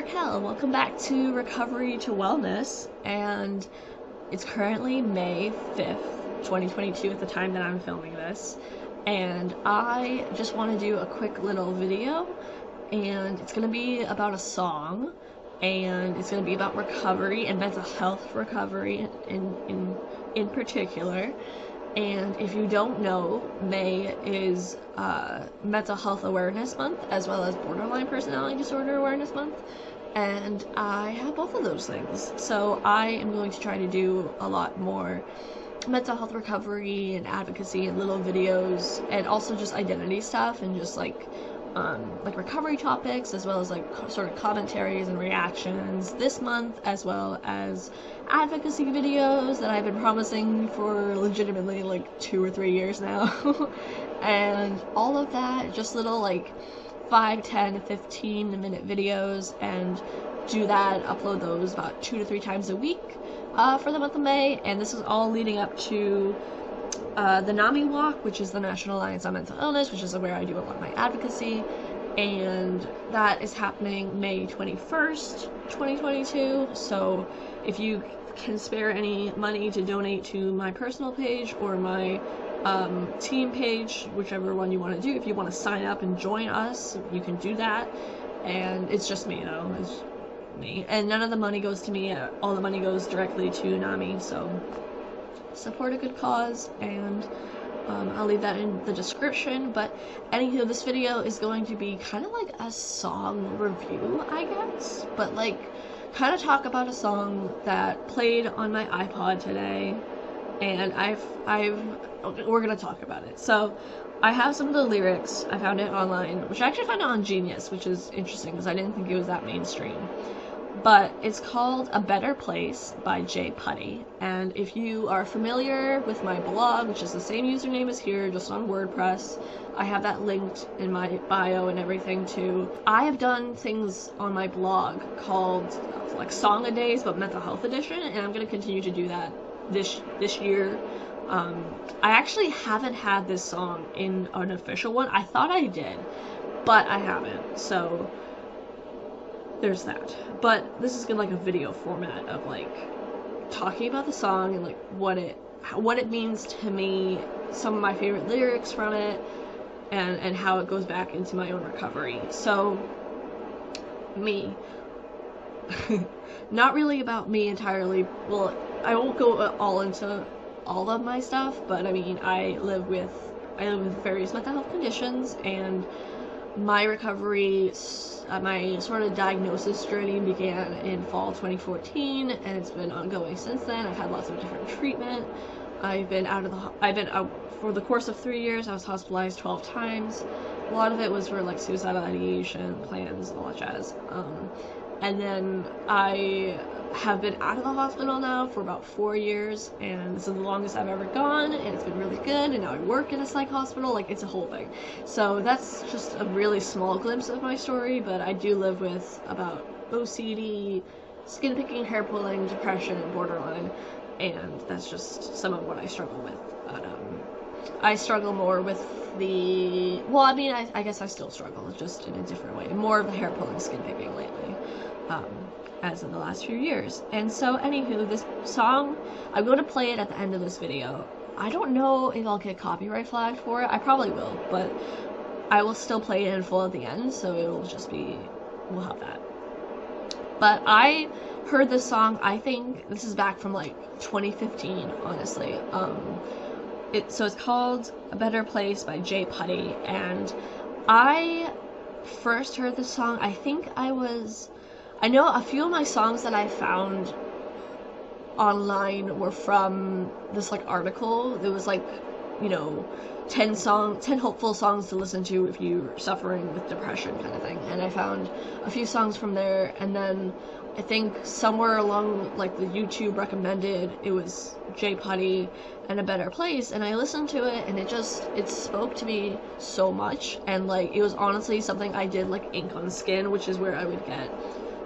Raquel. Welcome back to Recovery to Wellness, and it's currently May 5th, 2022 at the time that I'm filming this, and I just want to do a quick little video, and it's going to be about a song, and it's going to be about recovery and mental health recovery in particular. And if you don't know, May is Mental Health Awareness Month, as well as Borderline Personality Disorder Awareness Month, and I have both of those things. So I am going to try to do a lot more mental health recovery and advocacy and little videos, and also just identity stuff and just like recovery topics, as well as like sort of commentaries and reactions this month, as well as advocacy videos that I've been promising for legitimately like 2 or 3 years now. And all of that, just little like 5, 10, 15 minute videos, and do that, upload those about 2 to 3 times a week for the month of May. And this is all leading up to the NAMI Walk, which is the National Alliance on Mental Illness, which is where I do a lot of my advocacy, and that is happening May 21st, 2022, so if you can spare any money to donate to my personal page or my team page, whichever one you want to do, if you want to sign up and join us, you can do that. And it's just me though, it's me, and none of the money goes to me, all the money goes directly to NAMI, so support a good cause, and I'll leave that in the description. But anywho, this video is going to be kind of like a song review, I guess, but like kind of talk about a song that played on my iPod today, and we're gonna talk about it. So I have some of the lyrics. I found it online, which I actually found it on Genius, which is interesting because I didn't think it was that mainstream. But it's called A Better Place by Putty, and if you are familiar with my blog, which is the same username as here, just on WordPress, I have that linked in my bio and everything too. I have done things on my blog called like Song-A-Days, but Mental Health Edition, and I'm going to continue to do that this year. I actually haven't had this song in an official one. I thought I did, but I haven't, so there's that. But this is gonna like a video format of like talking about the song and like what it means to me, some of my favorite lyrics from it, and how it goes back into my own recovery. So me. Not really about me entirely. Well, I won't go all into all of my stuff, but I mean, I live with various mental health conditions, and my recovery, my sort of diagnosis journey began in fall 2014, and it's been ongoing since then. I've had lots of different treatment. I've been out for the course of 3 years. I was hospitalized 12 times. A lot of it was for like suicidal ideation, plans, all that jazz. And then I have been out of the hospital now for about 4 years, and this is the longest I've ever gone, and it's been really good, and now I work in a psych hospital, like it's a whole thing. So that's just a really small glimpse of my story, but I do live with about OCD, skin picking, hair pulling, depression, and borderline, and that's just some of what I struggle with. But I struggle more with well, I mean, I guess I still struggle, just in a different way. More of the hair pulling, skin picking lately. As in the last few years. And so anywho, this song, I'm going to play it at the end of this video. I don't know if I'll get copyright flagged for it. I probably will, but I will still play it in full at the end, so it'll just be, we'll have that. But I heard this song, I think this is back from like 2015, honestly. So it's called A Better Place by Putty, and I first heard this song, I know a few of my songs that I found online were from this like article. There was like, you know, 10 hopeful songs to listen to if you're suffering with depression kind of thing. And I found a few songs from there, and then I think somewhere along like the YouTube recommended it was Putty and A Better Place, and I listened to it, and it spoke to me so much, and like it was honestly something I did like ink on skin, which is where I would get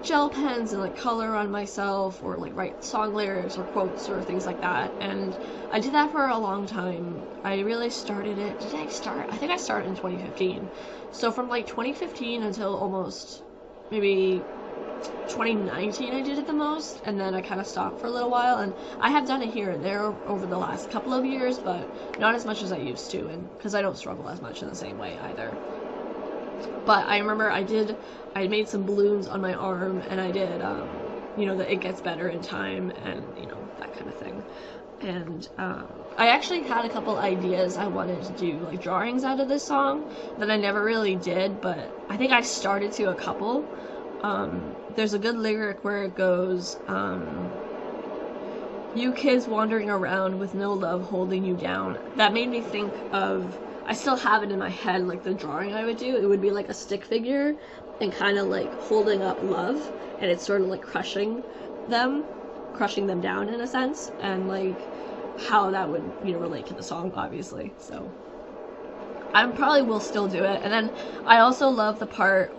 gel pens and like color on myself, or like write song lyrics or quotes or things like that, and I did that for a long time. I really started it, I think I started in 2015, so from like 2015 until almost maybe 2019 I did it the most, and then I kind of stopped for a little while, and I have done it here and there over the last couple of years, but not as much as I used to, and because I don't struggle as much in the same way either. But I remember I made some balloons on my arm, and I did, you know, that it gets better in time, and, you know, that kind of thing. And I actually had a couple ideas I wanted to do, like, drawings out of this song that I never really did, but I think I started to a couple. There's a good lyric where it goes, you kids wandering around with no love holding you down. That made me think of, I still have it in my head, like the drawing I would do. It would be like a stick figure and kind of like holding up love, and it's sort of like crushing them down in a sense, and like how that would, you know, relate to the song, obviously. So I probably will still do it. And then I also love the part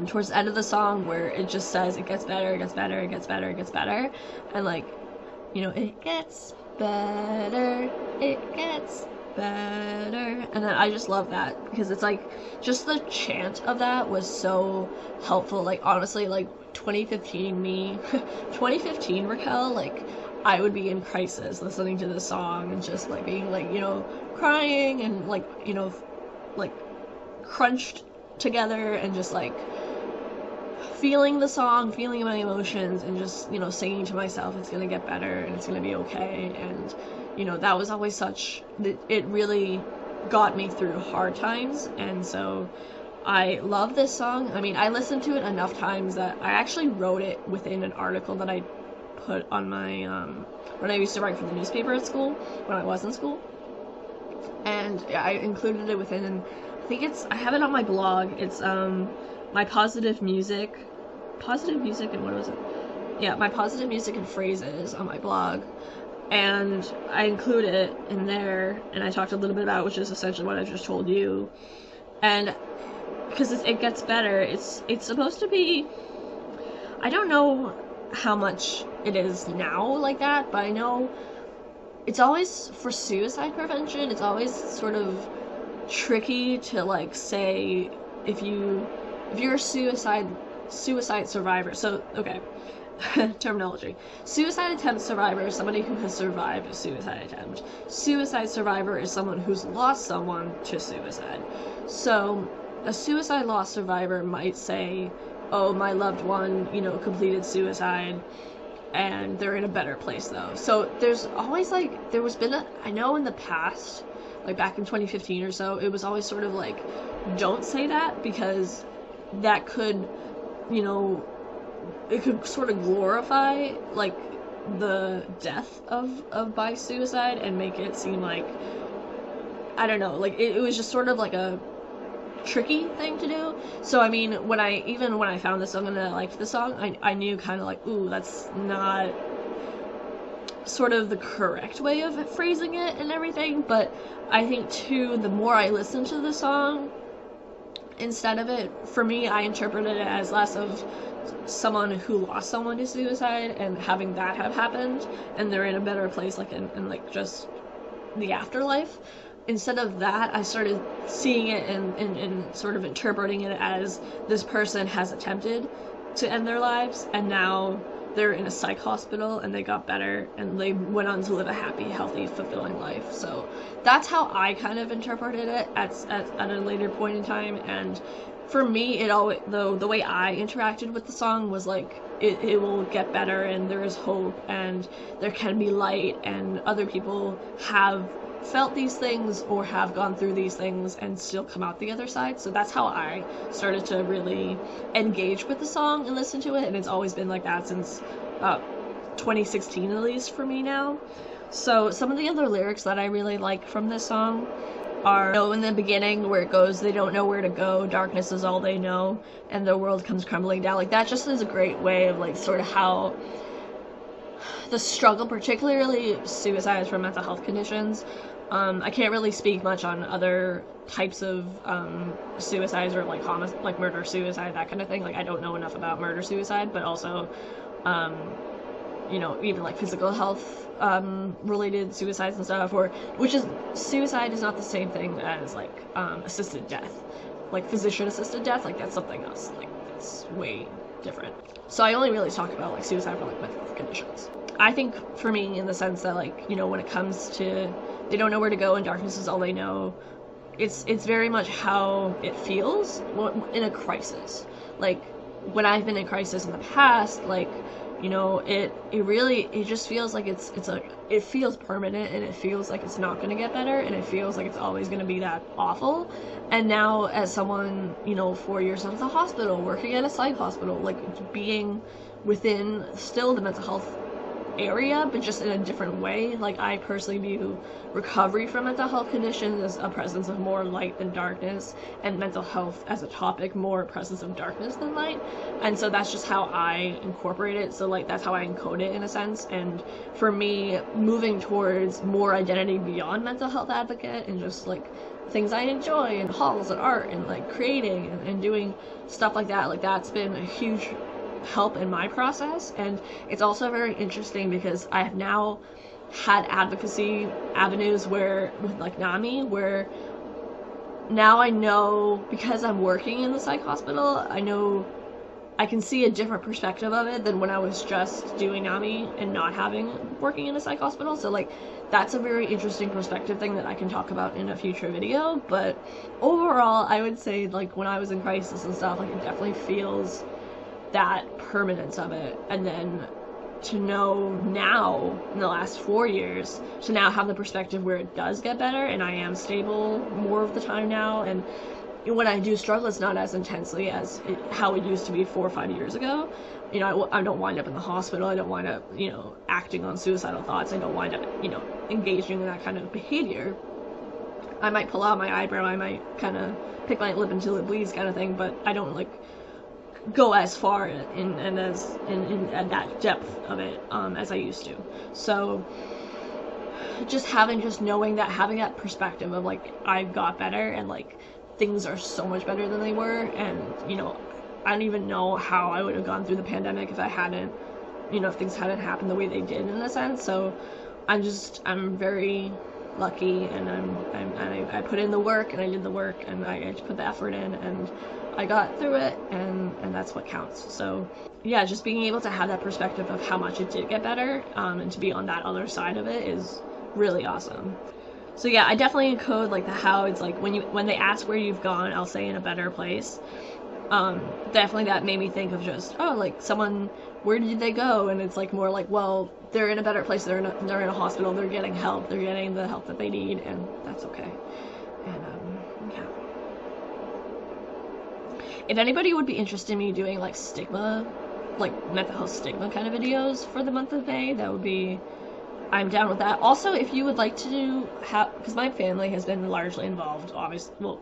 towards the end of the song where it just says it gets better, it gets better, it gets better, it gets better, and like, you know, it gets better, it gets better, and then I just love that because it's like just the chant of that was so helpful. Like, honestly, like 2015 me 2015 Raquel, like I would be in crisis listening to this song and just like being like, you know, crying and like, you know, like crunched together and just like feeling the song, feeling my emotions, and just, you know, singing to myself it's gonna get better and it's gonna be okay. And, you know, that was always it really got me through hard times, and so I love this song. I mean, I listened to it enough times that I actually wrote it within an article that I put on my, when I used to write for the newspaper at school, when I was in school, and I included it within, and I think I have it on my blog. It's, my positive music, and what was it? Yeah, my positive music and phrases on my blog, and I include it in there, and I talked a little bit about it, which is essentially what I just told you, and because it gets better, it's supposed to be, I don't know how much it is now like that, but I know it's always for suicide prevention. It's always sort of tricky to like say if you're a suicide survivor. So, okay, terminology. Suicide attempt survivor is somebody who has survived a suicide attempt. Suicide survivor is someone who's lost someone to suicide. So a suicide loss survivor might say, oh, my loved one, you know, completed suicide, and they're in a better place though. So there's always like, I know in the past, like back in 2015 or so, it was always sort of like, don't say that, because that could, you know, it could sort of glorify like the death of by suicide and make it seem like, I don't know, like it was just sort of like a tricky thing to do. So I mean, when I found this song and I liked the song, I knew kind of like, ooh, that's not sort of the correct way of phrasing it and everything. But I think too, the more I listened to the song, instead of it, for me, I interpreted it as less of someone who lost someone to suicide and having that have happened and they're in a better place, like in like just the afterlife. Instead of that, I started seeing it and sort of interpreting it as this person has attempted to end their lives, and now they're in a psych hospital and they got better and they went on to live a happy, healthy, fulfilling life. So that's how I kind of interpreted it at a later point in time. And for me, it always, the way I interacted with the song was like, it will get better and there is hope and there can be light and other people have felt these things or have gone through these things and still come out the other side. So that's how I started to really engage with the song and listen to it, and it's always been like that since 2016 at least for me now. So some of the other lyrics that I really like from this song are, you know, in the beginning where it goes, they don't know where to go, darkness is all they know, and the world comes crumbling down. Like, that just is a great way of like sort of how the struggle, particularly suicides from mental health conditions. I can't really speak much on other types of suicides or like murder, suicide, that kind of thing. Like, I don't know enough about murder, suicide, but also, you know, even like physical health related suicides and stuff, suicide is not the same thing as like assisted death, like physician assisted death. Like, that's something else. Like, it's way different. So I only really talk about like suicide for like mental health conditions. I think for me, in the sense that like, you know, when it comes to they don't know where to go and darkness is all they know, it's very much how it feels in a crisis. Like when I've been in crisis in the past, like, you know, it just feels like it feels permanent, and it feels like it's not going to get better, and it feels like it's always going to be that awful. And now, as someone, you know, 4 years out of the hospital, working at a psych hospital, like being within still the mental health area, but just in a different way. Like, I personally view recovery from mental health conditions as a presence of more light than darkness, and mental health as a topic more a presence of darkness than light. And so that's just how I incorporate it. So like, that's how I encode it in a sense. And for me, moving towards more identity beyond mental health advocate and just like things I enjoy, and halls and art and like creating and doing stuff like that, that's been a huge help in my process. And it's also very interesting because I have now had advocacy avenues where with like NAMI, where now I know, because I'm working in the psych hospital, I know I can see a different perspective of it than when I was just doing NAMI and not working in a psych hospital. So like, that's a very interesting perspective thing that I can talk about in a future video. But overall, I would say like when I was in crisis and stuff, like it definitely feels that permanence of it. And then to know now, in the last 4 years, to now have the perspective where it does get better and I am stable more of the time now, and when I do struggle, it's not as intensely as how it used to be 4 or 5 years ago. You know, I don't wind up in the hospital, I don't wind up, you know, acting on suicidal thoughts, I don't wind up, you know, engaging in that kind of behavior. I might pull out my eyebrow, I might kind of pick my lip until it bleeds kind of thing, but I don't like go as far in at that depth of it as I used to. So just knowing that, having that perspective of like, I got better and like things are so much better than they were, and you know, I don't even know how I would have gone through the pandemic if I hadn't, you know, if things hadn't happened the way they did in a sense. So I'm very lucky, and I put in the work, and I did the work, and I put the effort in, and I got through it, and that's what counts. So yeah, just being able to have that perspective of how much it did get better, and to be on that other side of it is really awesome. So yeah, I definitely encode like the how. It's like when they ask where you've gone, I'll say in a better place. Definitely that made me think of just, oh, like someone, where did they go? And it's like more like, well, they're in a better place, they're in a hospital, they're getting help, they're getting the help that they need, and that's okay. And yeah. If anybody would be interested in me doing like stigma, like mental health stigma kind of videos for the month of May, that would be, I'm down with that. Also, if you would like to have, because my family has been largely involved, obviously, well,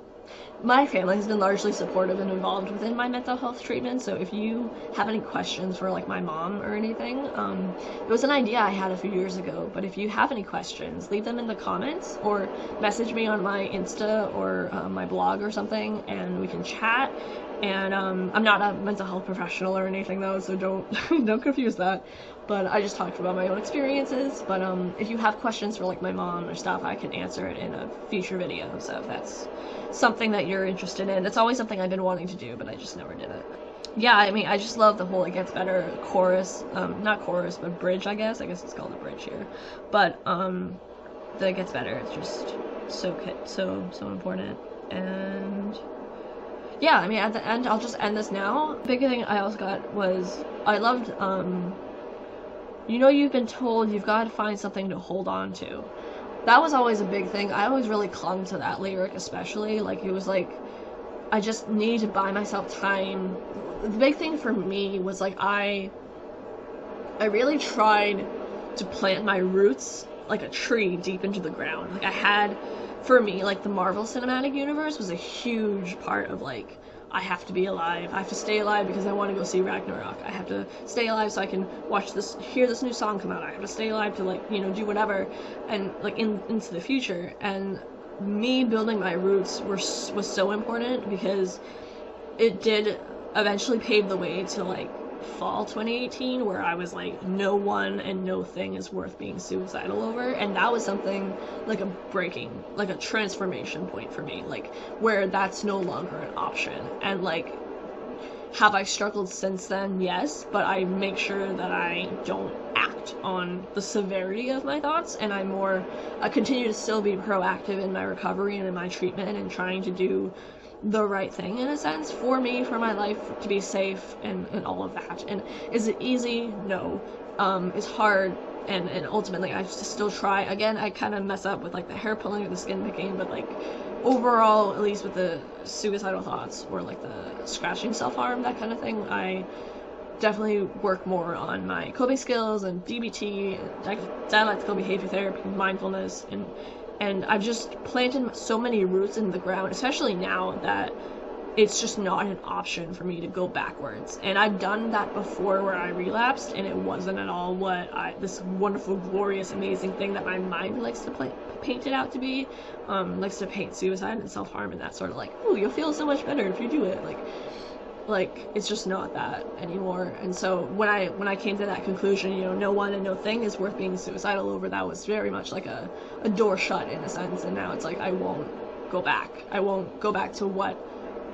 my family has been largely supportive and involved within my mental health treatment, so if you have any questions for like my mom or anything, it was an idea I had a few years ago, but if you have any questions, leave them in the comments or message me on my Insta or my blog or something, and we can chat. And I'm not a mental health professional or anything though, so don't confuse that. But I just talked about my own experiences. But if you have questions for like my mom or stuff, I can answer it in a future video. So if that's something that you're interested in, it's always something I've been wanting to do, but I just never did it. Yeah, I mean, I just love the whole "it gets better" chorus, not chorus, but bridge. I guess it's called a bridge here. But the "it gets better" is just so important. And yeah, I mean, at the end, I'll just end this now. Big thing I also got was, I loved, you know, you've been told you've got to find something to hold on to. That was always a big thing. I always really clung to that lyric, especially. Like, it was like, I just need to buy myself time. The big thing for me was like, I really tried to plant my roots like a tree deep into the ground. Like, I had, for me, like, the Marvel Cinematic Universe was a huge part of, like, I have to be alive. I have to stay alive because I want to go see Ragnarok. I have to stay alive so I can hear this new song come out. I have to stay alive to, like, you know, do whatever, and, like, into the future. And me building my roots was so important, because it did eventually pave the way to, like, fall 2018, where I was like, no one and no thing is worth being suicidal over. And that was something like a transformation point for me, like, where that's no longer an option. And like, Have I struggled since then? Yes, but I make sure that I don't act on the severity of my thoughts, and I continue to still be proactive in my recovery and in my treatment and trying to do the right thing, in a sense, for me, for my life, to be safe and all of that. And is it easy? No. It's hard, and ultimately I still try. Again, I kind of mess up with like the hair pulling or the skin picking, but like overall, at least with the suicidal thoughts or like the scratching self-harm, that kind of thing, I definitely work more on my coping skills and DBT, dialectical behavior therapy, mindfulness, and I've just planted so many roots in the ground, especially now, that it's just not an option for me to go backwards. And I've done that before where I relapsed, and it wasn't at all what this wonderful, glorious, amazing thing that my mind likes to paint it out to be. Likes to paint suicide and self-harm and that sort of like, ooh, you'll feel so much better if you do it. Like it's just not that anymore. And so when I came to that conclusion, you know, no one and no thing is worth being suicidal over, that was very much like a door shut, in a sense. And now it's like, I won't go back. I won't go back to what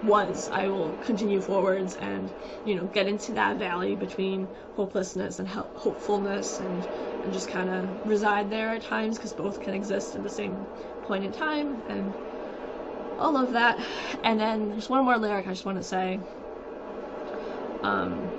was. I will continue forwards and, you know, get into that valley between hopelessness and hopefulness, and just kind of reside there at times, because both can exist at the same point in time, and all of that. And then there's one more lyric I just want to say.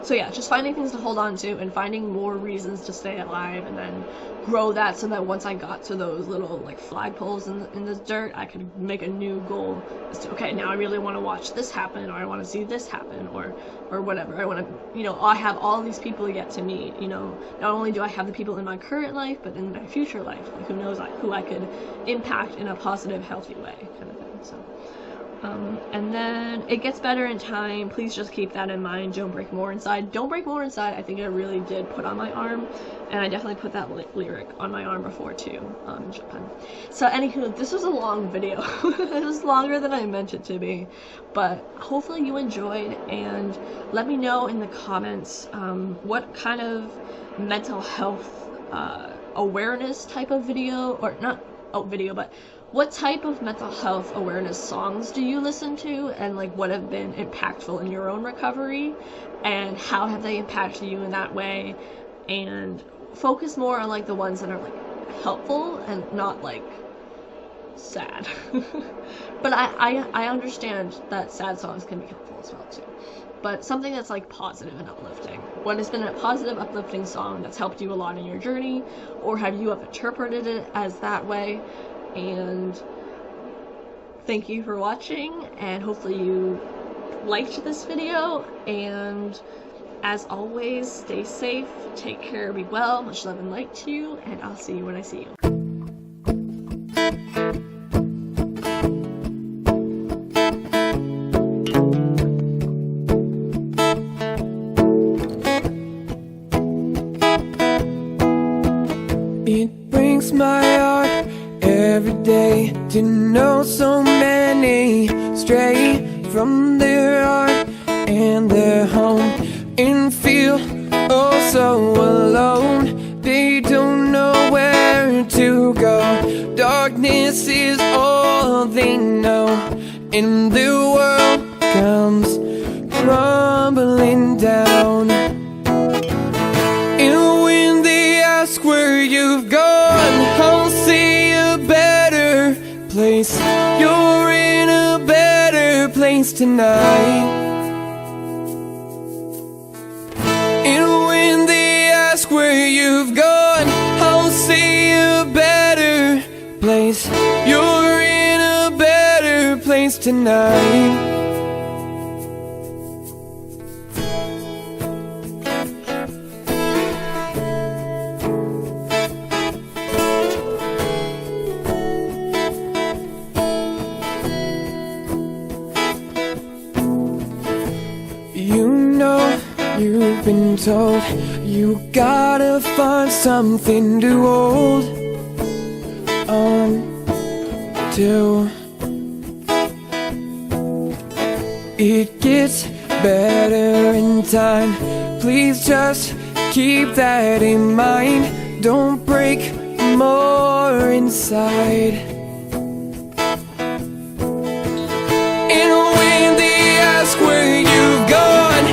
So yeah, just finding things to hold on to and finding more reasons to stay alive, and then grow that so that once I got to those little like flagpoles in the dirt, I could make a new goal as to, okay, now I really want to watch this happen, or I want to see this happen, or whatever. I want to, you know, I have all these people yet to meet, you know, not only do I have the people in my current life, but in my future life, like who knows, who I could impact in a positive, healthy way, kind of thing. So and then it gets better in time. Please just keep that in mind. Don't break more inside. Don't break more inside, I think I really did put on my arm, and I definitely put that lyric on my arm before too, in Japan. So anywho, this was a long video. It was longer than I meant it to be, but hopefully you enjoyed, and let me know in the comments what kind of mental health awareness type of video, or not video, but what type of mental health awareness songs do you listen to, and like what have been impactful in your own recovery, and how have they impacted you in that way? And focus more on like the ones that are like helpful and not like sad. But I understand that sad songs can be helpful as well too, but something that's like positive and uplifting. What has been a positive, uplifting song that's helped you a lot in your journey, or have you interpreted it as that way? And thank you for watching, and hopefully you liked this video, and as always, stay safe, take care, be well, much love and light to you, and I'll see you when I see you. It breaks my heart every day to know so many stray from their heart and their home, and feel oh so alone. They don't know where to go. Darkness is all they know, and the world comes crumbling down. And when they ask where you've gone, I'll say a better place. You're in a better place tonight. And when they ask where you've gone, I'll say a better place. You're in a better place tonight. You know, you've been told you gotta find something to hold on to. It gets better in time. Please just keep that in mind. Don't break more inside. And when they ask where you've gone,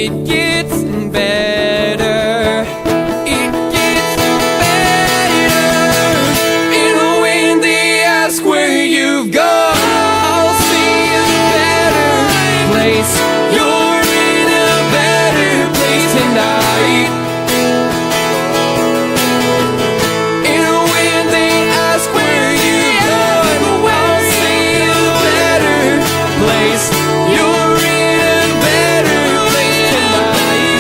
it gets better. It gets better. And when they ask where you've gone, I'll see a better place. You're in a better place tonight. And when they ask where you've gone, I'll see a better place. You're in a better place tonight.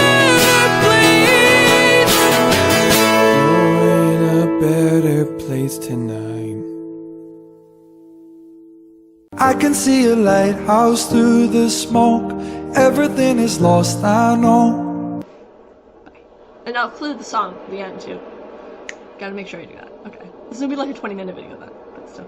You're in a better place tonight. I can see a lighthouse through the smoke. Everything is lost, I know. And I'll include the song at the end too. Gotta make sure I do that. Okay. This is gonna be like a 20-minute video then, but still.